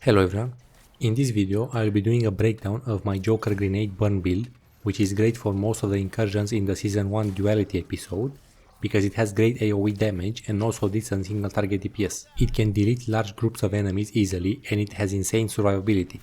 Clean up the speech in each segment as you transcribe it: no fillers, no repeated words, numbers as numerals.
Hello everyone, in this video I will be doing a breakdown of my Joker Grenade Burn build, which is great for most of the incursions in the Season 1 Duality episode, because it has great AoE damage and also decent single target DPS. It can delete large groups of enemies easily and it has insane survivability.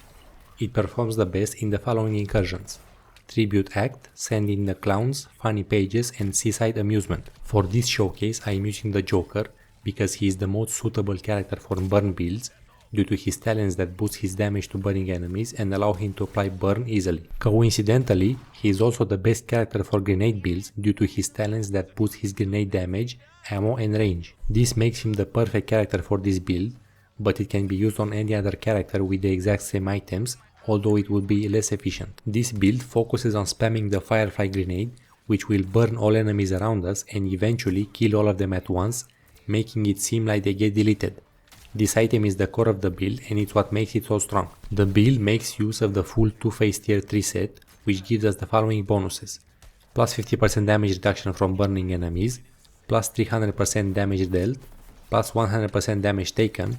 It performs the best in the following incursions: Tribute Act, Send in the Clowns, Funny Pages and Seaside Amusement. For this showcase I am using the Joker because he is the most suitable character for burn builds, due to his talents that boost his damage to burning enemies and allow him to apply burn easily. Coincidentally, he is also the best character for grenade builds due to his talents that boost his grenade damage, ammo and range. This makes him the perfect character for this build, but it can be used on any other character with the exact same items, although it would be less efficient. This build focuses on spamming the Firefly grenade, which will burn all enemies around us and eventually kill all of them at once, making it seem like they get deleted. This item is the core of the build and it's what makes it so strong. The build makes use of the full 2-phase tier 3 set, which gives us the following bonuses: plus 50% damage reduction from burning enemies, plus 300% damage dealt, plus 100% damage taken,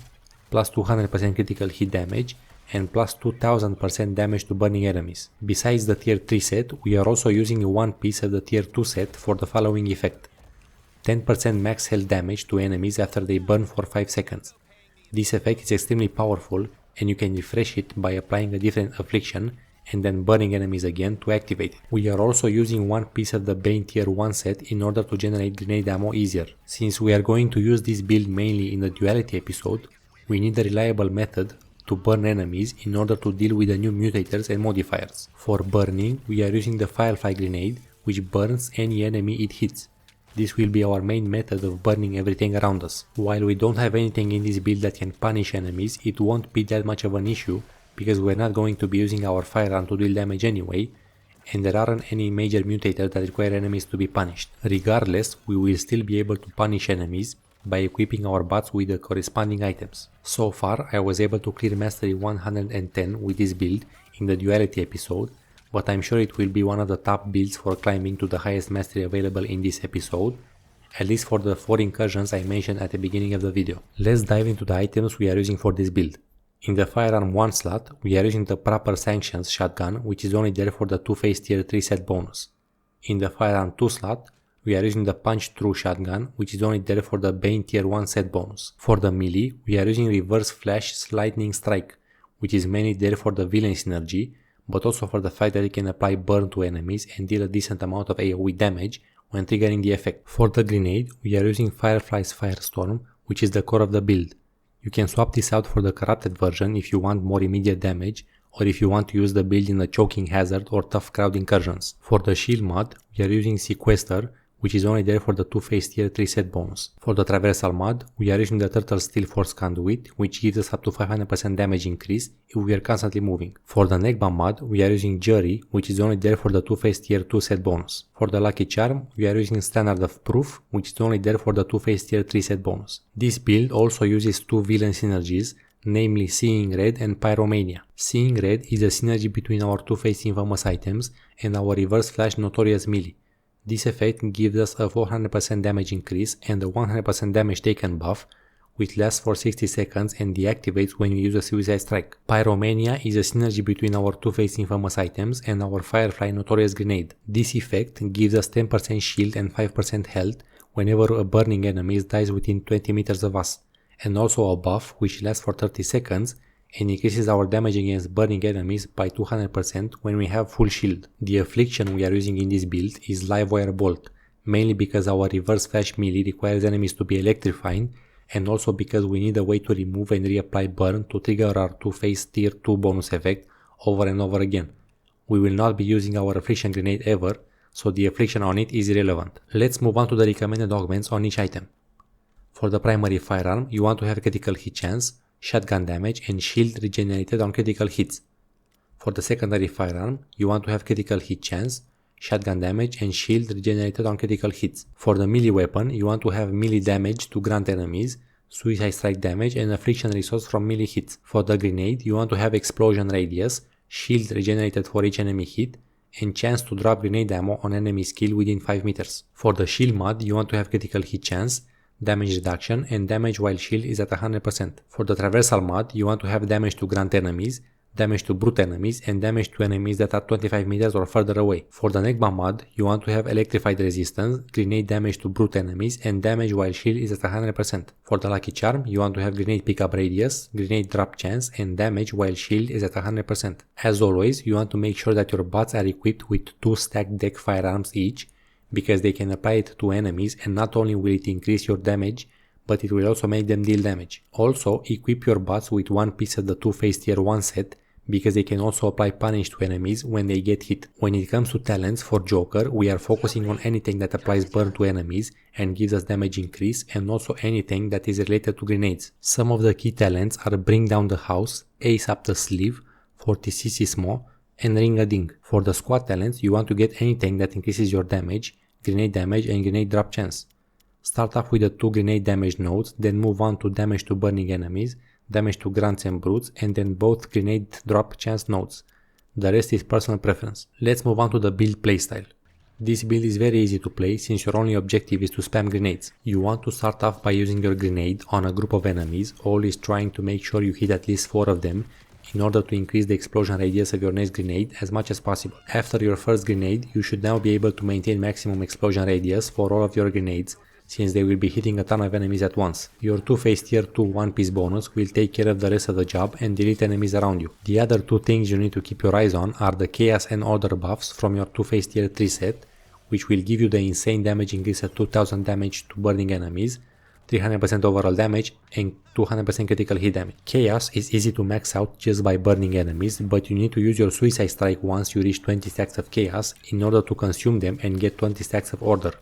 plus 200% critical hit damage, and plus 2000% damage to burning enemies. Besides the tier 3 set, we are also using one piece of the tier 2 set for the following effect: 10% max health damage to enemies after they burn for 5 seconds. This effect is extremely powerful and you can refresh it by applying a different affliction and then burning enemies again to activate it. We are also using one piece of the Bane tier 1 set in order to generate grenade ammo easier. Since we are going to use this build mainly in the Duality episode, we need a reliable method to burn enemies in order to deal with the new mutators and modifiers. For burning, we are using the Firefly grenade, which burns any enemy it hits. This will be our main method of burning everything around us. While we don't have anything in this build that can punish enemies, it won't be that much of an issue because we're not going to be using our firearm to deal damage anyway, and there aren't any major mutators that require enemies to be punished. Regardless, we will still be able to punish enemies by equipping our bots with the corresponding items. So far, I was able to clear Mastery 110 with this build in the Duality episode, but I'm sure it will be one of the top builds for climbing to the highest mastery available in this episode, at least for the 4 incursions I mentioned at the beginning of the video. Let's dive into the items we are using for this build. In the firearm 1 slot, we are using the proper sanctions shotgun, which is only there for the 2-phase tier 3 set bonus. In the firearm 2 slot, we are using the punch through shotgun, which is only there for the Bane tier 1 set bonus. For the melee, we are using reverse flash lightning strike, which is mainly there for the villain synergy, but also for the fact that it can apply burn to enemies and deal a decent amount of AoE damage when triggering the effect. For the grenade, we are using Firefly's Firestorm, which is the core of the build. You can swap this out for the corrupted version if you want more immediate damage, or if you want to use the build in the choking hazard or tough crowd incursions. For the shield mod, we are using Sequester, which is only there for the 2-phase tier 3 set bonus. For the traversal mod, we are using the Turtle Steel Force Conduit, which gives us up to 500% damage increase if we are constantly moving. For the neckband mod, we are using Jury, which is only there for the 2-phase tier 2 set bonus. For the Lucky Charm, we are using Standard of Proof, which is only there for the 2-phase tier 3 set bonus. This build also uses 2 villain synergies, namely Seeing Red and Pyromania. Seeing Red is a synergy between our 2-phase infamous items and our reverse flash Notorious melee. This effect gives us a 400% damage increase and a 100% damage taken buff, which lasts for 60 seconds and deactivates when you use a suicide strike. Pyromania is a synergy between our 2-phase infamous items and our Firefly Notorious grenade. This effect gives us 10% shield and 5% health whenever a burning enemy dies within 20 meters of us, and also a buff which lasts for 30 seconds and increases our damage against burning enemies by 200% when we have full shield. The affliction we are using in this build is Livewire Bolt, mainly because our reverse flash melee requires enemies to be electrifying, and also because we need a way to remove and reapply burn to trigger our 2-phase tier 2 bonus effect over and over again. We will not be using our affliction grenade ever, so the affliction on it is irrelevant. Let's move on to the recommended augments on each item. For the primary firearm, you want to have critical hit chance, shotgun damage and shield regenerated on critical hits. For the secondary firearm, you want to have critical hit chance, shotgun damage and shield regenerated on critical hits. For the melee weapon, you want to have melee damage to Grunt enemies, suicide strike damage and affliction resource from melee hits. For the grenade, you want to have explosion radius, shield regenerated for each enemy hit, and chance to drop grenade ammo on enemy skill within 5 meters. For the shield mod, you want to have critical hit chance, damage reduction, and damage while shield is at 100%. For the traversal mod, you want to have damage to Grunt enemies, damage to brute enemies, and damage to enemies that are 25 meters or further away. For the Negma mod, you want to have electrified resistance, grenade damage to brute enemies, and damage while shield is at 100%. For the Lucky Charm, you want to have grenade pickup radius, grenade drop chance, and damage while shield is at 100%. As always, you want to make sure that your bots are equipped with 2 stacked deck firearms each, because they can apply it to enemies, and not only will it increase your damage, but it will also make them deal damage. Also, equip your bots with one piece of the two-face tier 1 set, because they can also apply punish to enemies when they get hit. When it comes to talents for Joker, we are focusing on anything that applies burn to enemies and gives us damage increase, and also anything that is related to grenades. Some of the key talents are Bring Down the House, Ace Up the Sleeve, Fortissimo, and Ring a Ding. For the squad talents, you want to get anything that increases your damage, grenade damage, and grenade drop chance. Start off with the 2 grenade damage nodes, then move on to damage to burning enemies, damage to grunts and brutes, and then both grenade drop chance nodes. The rest is personal preference. Let's move on to the build playstyle. This build is very easy to play since your only objective is to spam grenades. You want to start off by using your grenade on a group of enemies, always trying to make sure you hit at least 4 of them in order to increase the explosion radius of your next grenade as much as possible. After your first grenade, you should now be able to maintain maximum explosion radius for all of your grenades, since they will be hitting a ton of enemies at once. Your 2-face tier 2 1-piece bonus will take care of the rest of the job and delete enemies around you. The other 2 things you need to keep your eyes on are the chaos and order buffs from your 2-face tier 3 set, which will give you the insane damage increase of 2000 damage to burning enemies, 300% overall damage, and 200% critical hit damage. Chaos is easy to max out just by burning enemies, but you need to use your suicide strike once you reach 20 stacks of chaos in order to consume them and get 20 stacks of order.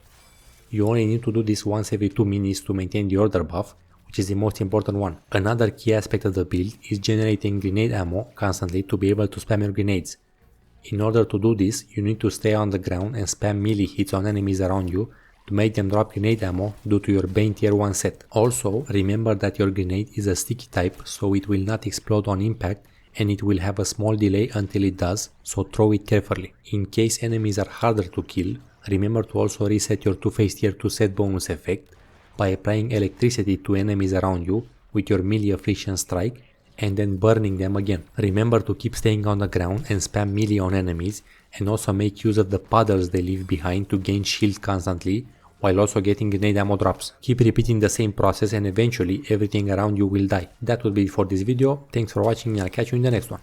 You only need to do this once every 2 minutes to maintain the order buff, which is the most important one. Another key aspect of the build is generating grenade ammo constantly to be able to spam your grenades. In order to do this, you need to stay on the ground and spam melee hits on enemies around you to make them drop grenade ammo due to your Bane tier 1 set. Also, remember that your grenade is a sticky type, so it will not explode on impact and it will have a small delay until it does, so throw it carefully. In case enemies are harder to kill, remember to also reset your 2-face tier 2 set bonus effect by applying electricity to enemies around you with your melee affliction strike and then burning them again. Remember to keep staying on the ground and spam melee on enemies, and also make use of the puddles they leave behind to gain shield constantly while also getting grenade ammo drops. Keep repeating the same process and eventually everything around you will die. That would be it for this video. Thanks for watching and I'll catch you in the next one.